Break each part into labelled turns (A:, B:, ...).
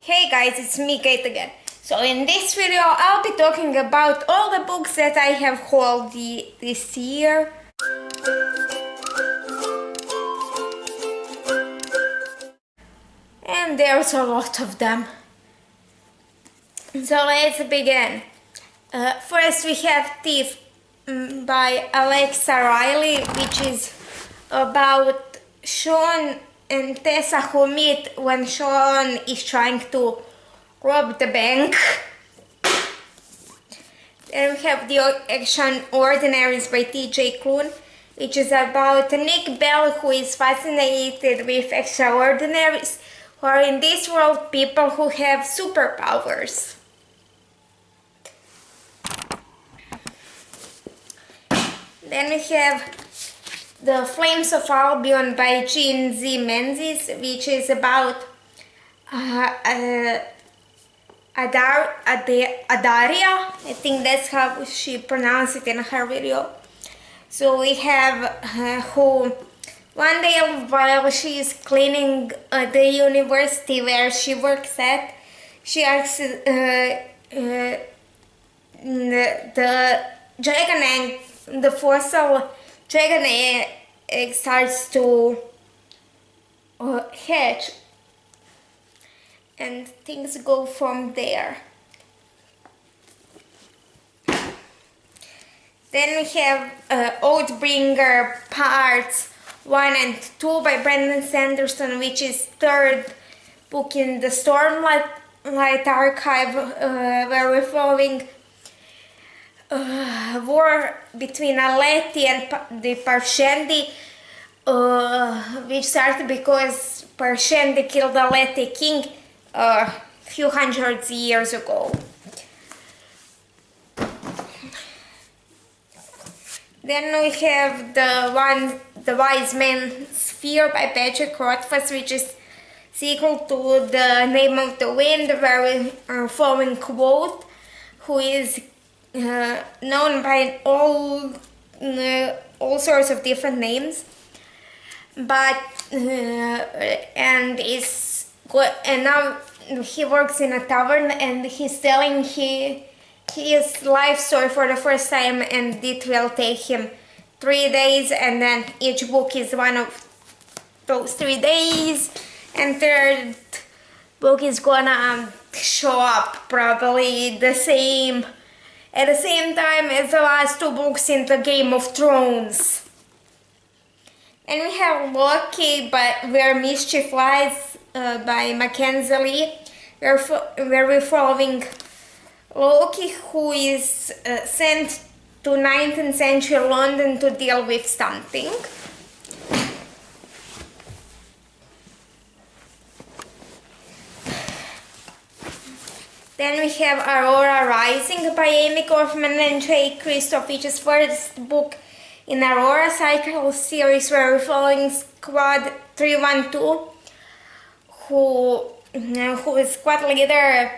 A: Hey guys, it's me, Kate again. So in this video, I'll be talking about all the books that I have hauled this year. And there's a lot of them. So let's begin. First we have Thief by Alexa Riley, which is about Sean and Tessa who meet when Sean is trying to rob the bank. Then we have The Extraordinaries by T.J. Klune, which is about Nick Bell who is fascinated with extraordinaries, who are in this world people who have superpowers. Then we have The Flames of Albion by Jean Z. Menzies, which is about Adaria, I think that's how she pronounced it in her video. So we have who one day while she is cleaning the university where she works at, she asks the dragon egg, the fossil dragon egg starts to hatch, and things go from there. Then we have Oathbringer Parts 1 and 2 by Brandon Sanderson, which is third book in the Stormlight archive, where we're following war between Aleti and the Parshendi, which started because Parshendi killed Aleti king a few hundred years ago. Then we have the Wise Man's Sphere by Patrick Rothfuss, which is sequel to The Name of the Wind, where we are following Quoth, who is known by all sorts of different names, but and now he works in a tavern and he's telling his life story for the first time, and it will take him 3 days, and then each book is one of those 3 days, and third book is gonna show up probably at the same time as the last 2 books in the Game of Thrones. And we have Loki Where Mischief Lies by Mackenzie Lee, where we're following Loki, who is sent to 19th century London to deal with something. Then we have Aurora Rising by Amy Kaufman and Jay Kristoff, which is first book in Aurora Cycle series, where we're following Squad 312, who is squad leader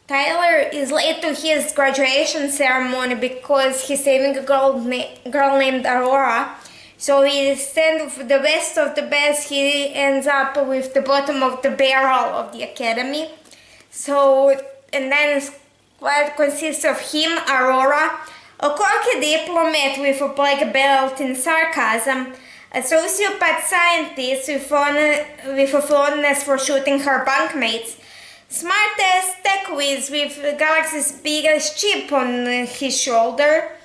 A: Tyler is late to his graduation ceremony because he's saving a girl named Aurora. So instead of the best of the best, he ends up with the bottom of the barrel of the academy. So, and then squad consists of him, Aurora, a quirky diplomat with a black belt in sarcasm, a sociopath scientist with a fondness for shooting her bunkmates, smart-ass tech whiz with the galaxy's biggest chip on his shoulder,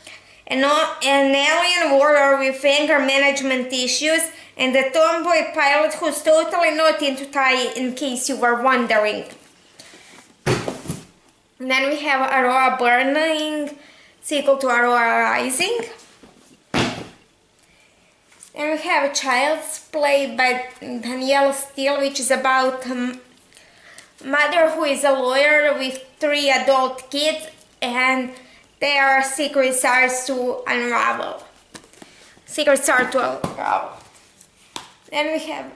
A: an alien warrior with anger management issues, and a tomboy pilot who's totally not into Thai, in case you were wondering. And then we have Aurora Burning, sequel to Aurora Rising. Then we have Child's Play by Danielle Steele, which is about mother who is a lawyer with 3 adult kids, and their secret starts to unravel. Then we have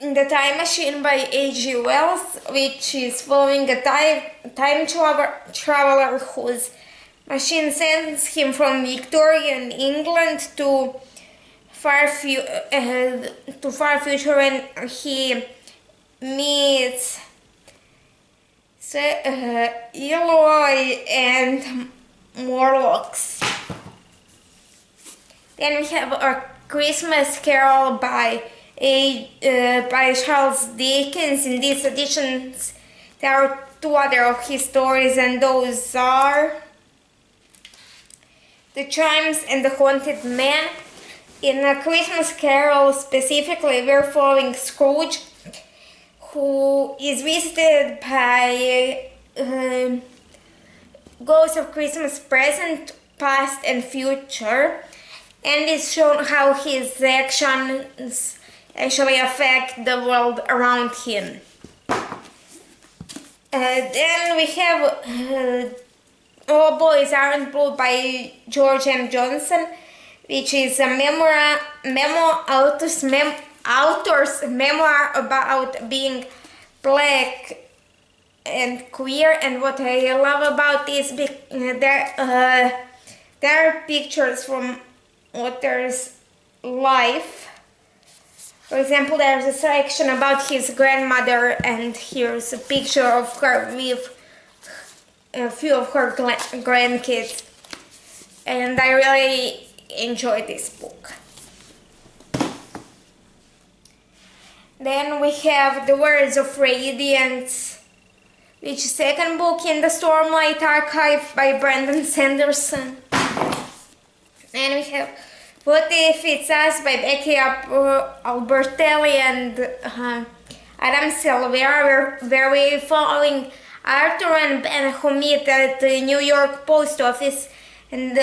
A: The Time Machine by A.G. Wells, which is following a time traveler whose machine sends him from Victorian England to far future, when he meets Eloy and Morlocks. Then we have A Christmas Carol by Charles Dickens. In these editions, there are two other of his stories, and those are The Chimes and The Haunted Man. In A Christmas Carol specifically, we're following Scrooge, who is visited by ghosts of Christmas present, past and future, and is shown how his actions actually affect the world around him. Then we have All Boys Aren't Blue by George M. Johnson, which is a author's memoir about being black and queer. And what I love about this, there are pictures from author's life. For example, there's a section about his grandmother, and here's a picture of her with a few of her grandkids. And I really enjoy this book. Then we have The Words of Radiance, which is second book in the Stormlight Archive by Brandon Sanderson. And we have What If It's Us by Becky Albertelli and Adam Silvera, where we're following Arthur and Ben, who meet at the New York post office and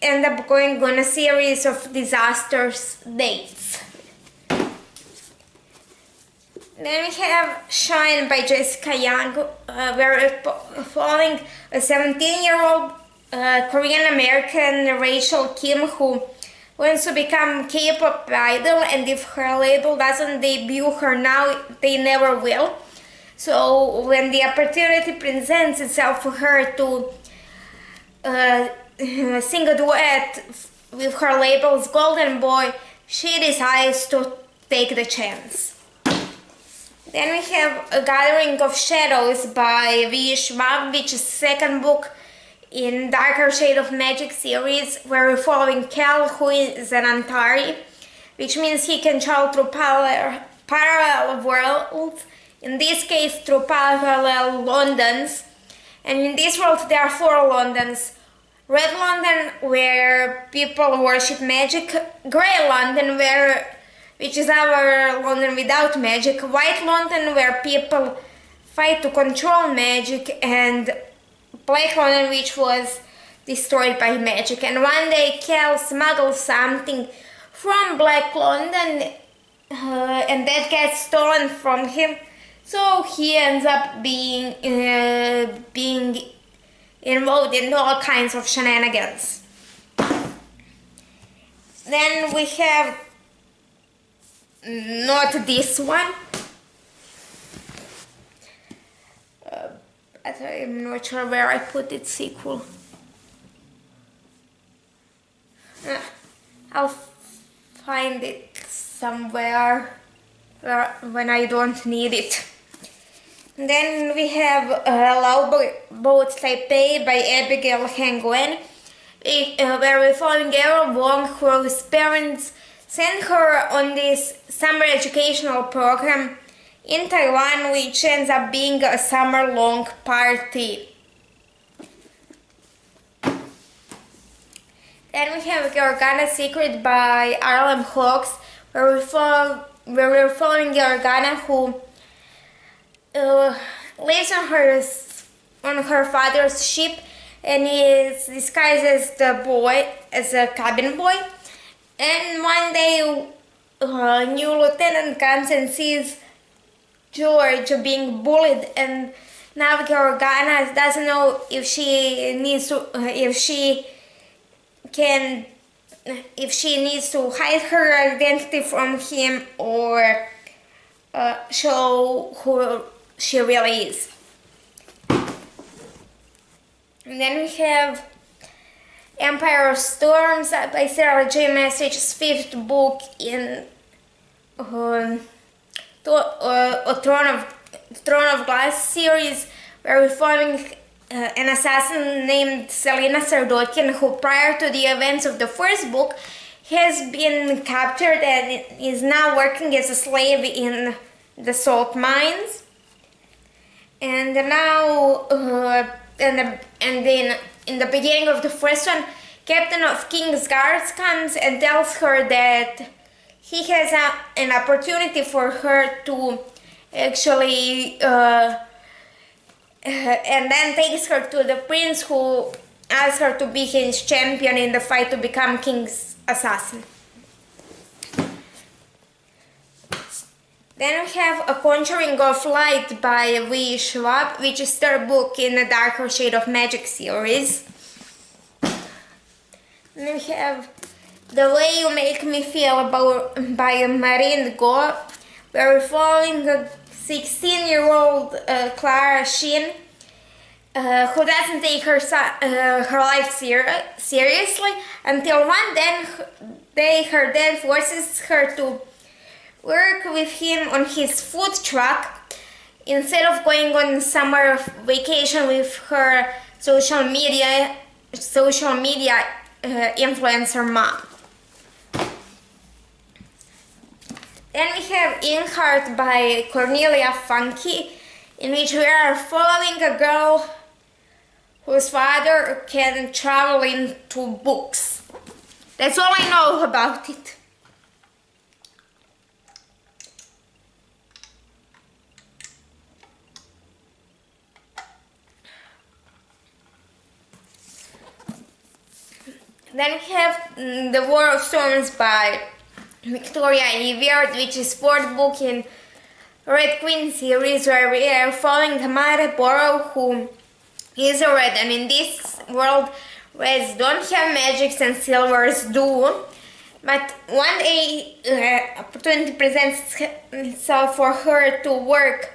A: end up going on a series of disastrous dates. Then we have Shine by Jessica Young, where we're following a 17-year-old Korean-American Rachel Kim who wants to become K-pop idol, and if her label doesn't debut her now, they never will. So when the opportunity presents itself for her to sing a duet with her label's Golden Boy, she decides to take the chance. Then we have A Gathering of Shadows by Vishvak, which is second book in Darker Shade of Magic series, where we're following Cal, who is an Antari, which means he can travel through parallel worlds, in this case through parallel Londons. And in this world there are 4 Londons. Red London, where people worship magic; Grey London, which is our London without magic; White London, where people fight to control magic; and Black London, which was destroyed by magic. And one day Cal smuggles something from Black London, and that gets stolen from him, so he ends up being involved in all kinds of shenanigans. Then we have not this one. I'm not sure where I put its sequel. I'll find it somewhere when I don't need it. Then we have Love Boat Taipei by Abigail Hengren, where we're following Errol Wong, whose parents sent her on this summer educational program in Taiwan, which ends up being a summer-long party. Then we have Organa Secret by Arlen Hawks, where we're following Organa, who lives on her father's ship, and he is disguised as a cabin boy. And one day, a new lieutenant comes and sees George being bullied, and now Organa doesn't know if she needs to hide her identity from him or show who she really is. And then we have Empire of Storms by Sarah J. Maas's 5th book in Throne of Glass series, where we following an assassin named Selena Sardokian, who prior to the events of the first book has been captured and is now working as a slave in the salt mines. And now, and then in the beginning of the first one, Captain of King's Guards comes and tells her that he has an opportunity for her to actually, and then takes her to the prince, who asks her to be his champion in the fight to become king's assassin. Then we have A Conjuring of Light by Vishvak, which is third book in the Darker Shade of Magic series. Then we have The Way You Make Me Feel by Marine Go, where we're following a 16-year-old Clara Sheen, who doesn't take her life seriously until one day her dad forces her to work with him on his food truck instead of going on summer vacation with her social media influencer mom. Then we have Inkheart by Cornelia Funke, in which we are following a girl whose father can travel into books. That's all I know about it. Then we have The War of Storms by Victoria Evie, which is fourth book in Red Queen series, where we are following Tamara Borough, who is a red, and in this world reds don't have magics and silvers do. But one day opportunity presents itself for her to work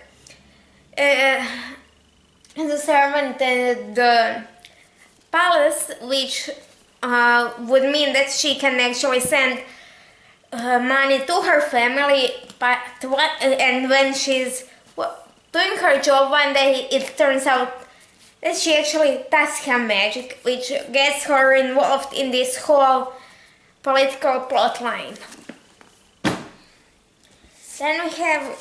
A: as a servant at the palace, which would mean that she can actually send money to her family, and when she's doing her job one day, it turns out that she actually does have magic, which gets her involved in this whole political plot line. Then we have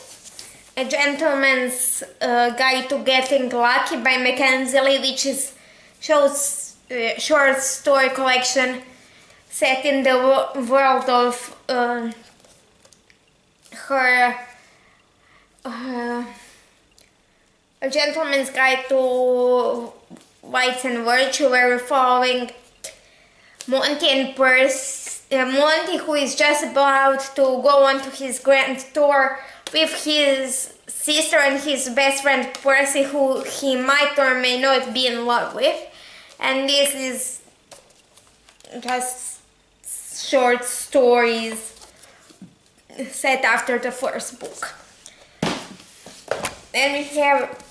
A: A Gentleman's Guide to Getting Lucky by Mackenzie Lee, which is short story collection set in the world of her A Gentleman's Guide to Vice and Virtue, where we're following Monty and Monty, who is just about to go on to his grand tour with his sister and his best friend Percy, who he might or may not be in love with. And this is just short stories set after the first book. Then we have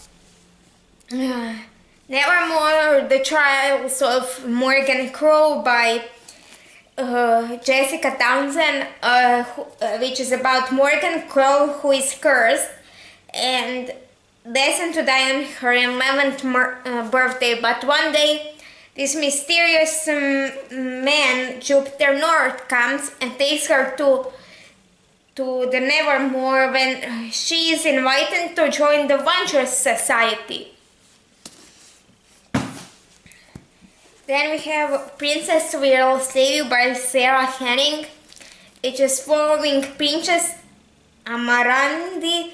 A: Nevermore, The Trials of Morgan Crow by Jessica Townsend, which is about Morgan Crow, who is cursed and destined to die on her 11th birthday. But one day, this mysterious man, Jupiter North, comes and takes her to the Nevermore when she is invited to join the Wondrous Society. Then we have Princess Will Save You by Sarah Henning. It is following Princess Amarandi,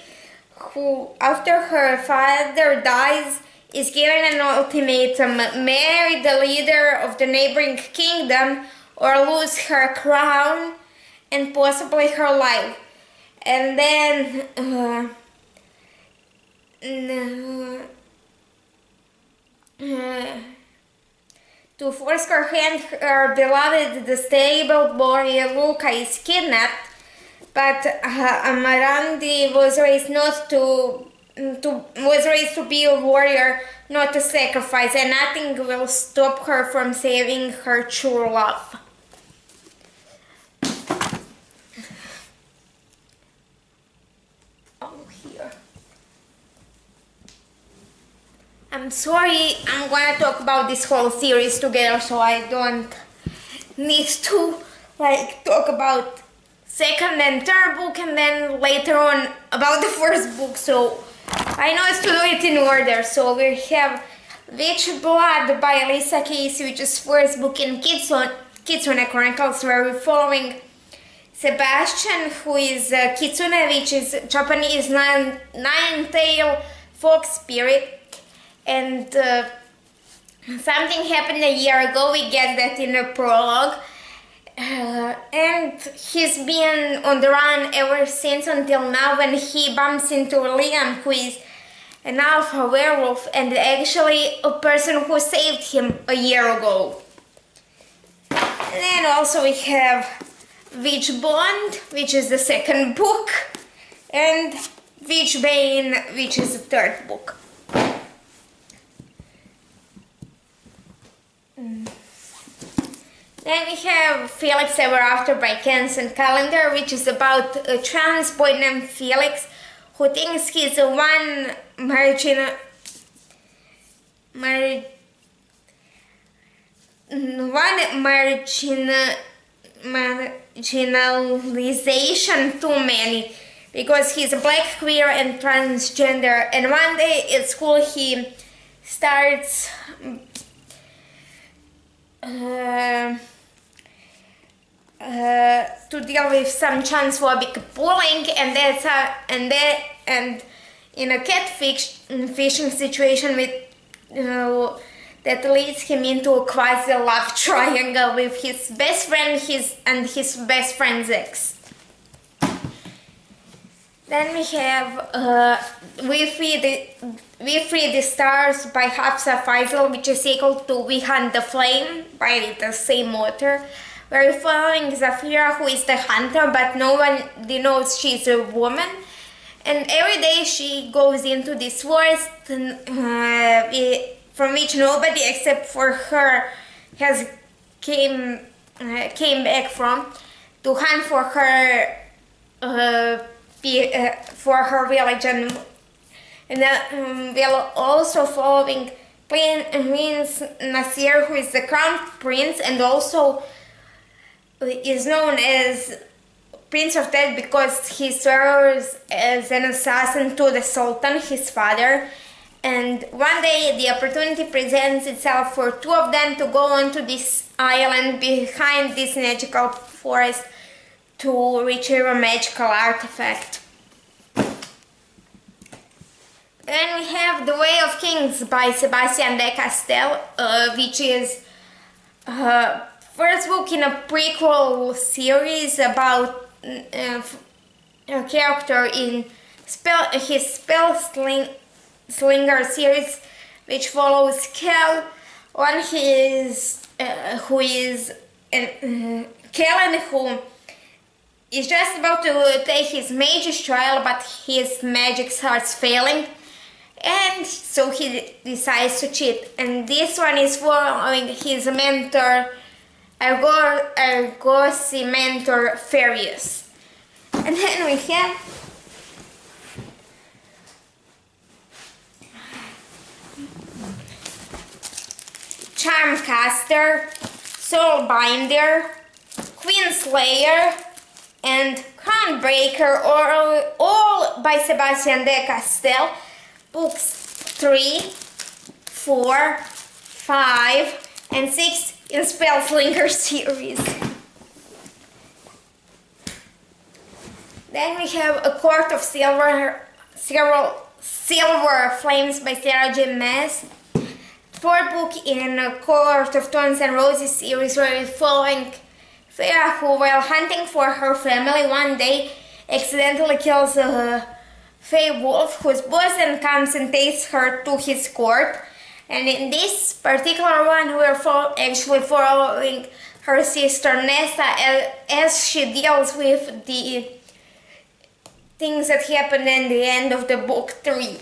A: who, after her father dies, is given an ultimatum: marry the leader of the neighboring kingdom or lose her crown and possibly her life. And then to force her hand, her beloved, the stable boy Luca, is kidnapped, but Amarandi was raised to be a warrior, not to sacrifice, and nothing will stop her from saving her true love. Oh, here. I'm sorry, I'm gonna talk about this whole series together, so I don't need to like talk about second and third book and then later on about the first book. So I know it's to do it in order. So we have Witch Blood by Elisa Casey, which is first book in Kitsune Chronicles, where we're following Sebastian, who is Kitsune, which is Japanese nine-tailed fox spirit. And something happened a year ago, we get that in the prologue. And he's been on the run ever since until now, when he bumps into Liam, who is an alpha werewolf and actually a person who saved him a year ago. And then also we have Witch Bond, which is the second book, and Witch Bane, which is the third book. Then we have Felix Ever After by Canson Calendar, which is about a trans boy named Felix who thinks he's one marginalization too many, because he's a black, queer and transgender, and one day at school he starts to deal with some transphobic bullying, and in a catfishing situation with that leads him into a quasi love triangle with his best friend and his best friend's ex. Then we have We Free the Stars by Hafsa Faisal, which is equal to We Hunt the Flame by the same author. We're following Zafira, who is the hunter, but no one knows she's a woman. And every day she goes into this forest from which nobody except for her has came back from, to hunt for her religion. And we're also following Prince Nasir, who is the crown prince and also is known as Prince of Death because he serves as an assassin to the Sultan, his father. And one day the opportunity presents itself for two of them to go onto this island behind this magical forest to retrieve a magical artifact. Then we have The Way of Kings by Sebastian de Castel, which is first book in a prequel series about a character in his Spell Slinger series, which follows Kel, who is just about to take his mage's trial, but his magic starts failing, and so he decides to cheat. And this one is following his mentor, Argosy mentor Farius. And then we have Charmcaster, Soulbinder, Queenslayer, and Crownbreaker, all by Sebastian de Castel, books 3, 4, 5, and 6 in Spellslinger series. Then we have A Court of Silver Flames by Sarah J. Maas, fourth book in A Court of Thorns and Roses series, where we're following Farah, who, while hunting for her family, one day accidentally kills a fey wolf whose bosun comes and takes her to his court. And in this particular one, we're actually following her sister Nessa as she deals with the things that happen in the end of the book 3.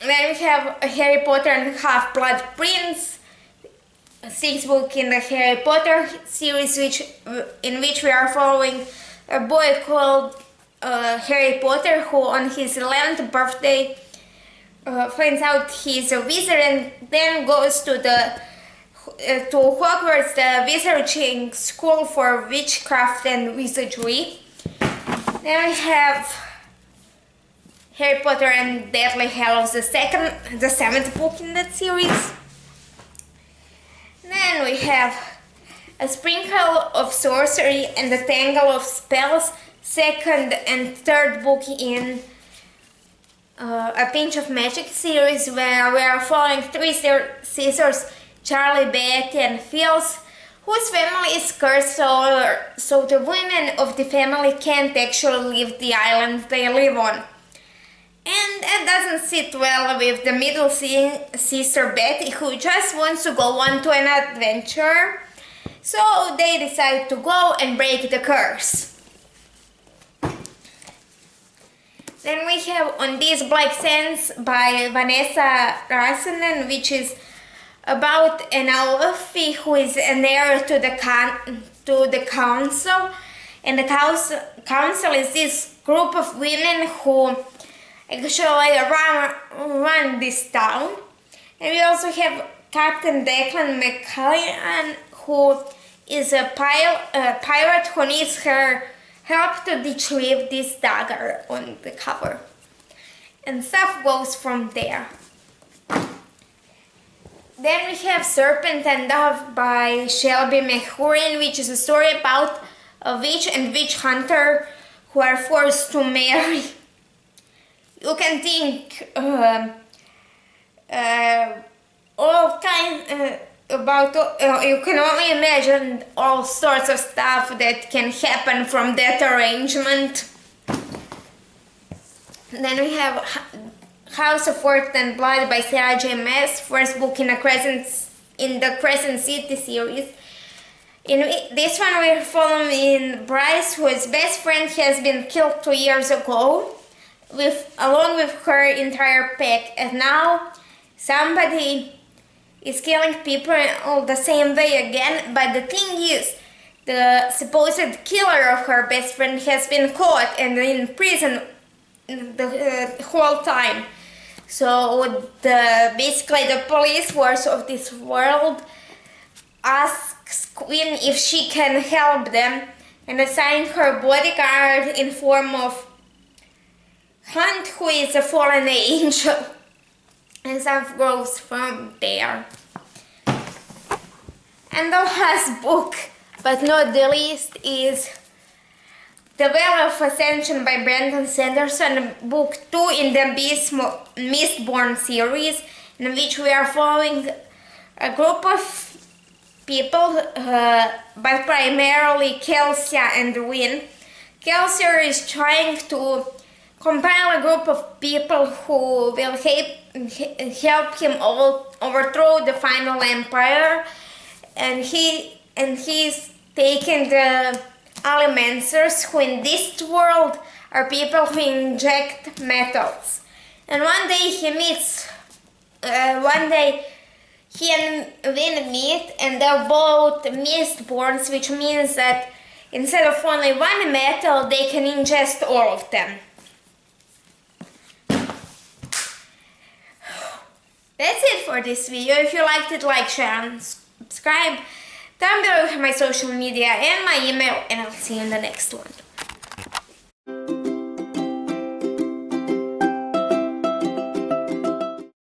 A: Then we have Harry Potter and Half-Blood Prince, a sixth book in the Harry Potter series, in which we are following a boy called Harry Potter, who on his 11th birthday finds out he's a wizard and then goes to Hogwarts, the wizarding school for witchcraft and wizardry. Then we have Harry Potter and Deathly Hallows, the 7th book in that series. Then we have A Sprinkle of Sorcery and the Tangle of Spells, 2nd and 3rd book in A Pinch of Magic series, where we are following three sisters, Charlie, Betty and Phyllis, whose family is cursed, so the women of the family can't actually leave the island they live on. And that doesn't sit well with the middle sister Betty, who just wants to go on to an adventure. So they decide to go and break the curse. Then we have On These Black Sands by Vanessa Rasaman, which is about an Elfie who is an heir to the council. And the council is this group of women who actually run this town. And we also have Captain Declan McCallan, who is a pirate who needs her help to retrieve this dagger on the cover. And stuff goes from there. Then we have Serpent and Dove by Shelby McHourin, which is a story about a witch and witch hunter who are forced to marry. You can think all kinds about. You can only imagine all sorts of stuff that can happen from that arrangement. Then we have House of Words and Blood by Sarah J. Maas, first book in the Crescent City series. In this one we're following Bryce, whose best friend has been killed 2 years ago, along with her entire pack, and now somebody is killing people all the same way again. But the thing is, the supposed killer of her best friend has been caught and in prison the whole time. So basically the police force of this world asks Queen if she can help them and assign her bodyguard in form of Hunt, who is a fallen angel. And stuff grows from there. And the last book, but not the least, is The Veil of Ascension by Brandon Sanderson, book 2 in the Mistborn series, in which we are following a group of people, but primarily Kelsia and Wynne. Kelsia is trying to compile a group of people who will help him overthrow the final empire, and he's taking the Alimancers, who in this world are people who inject metals. And one day he and Wynne meet, and they're both Mistborns, which means that instead of only one metal, they can ingest all of them. That's it for this video. If you liked it, like, share and subscribe. Down below you have my social media and my email, and I'll see you in the next one.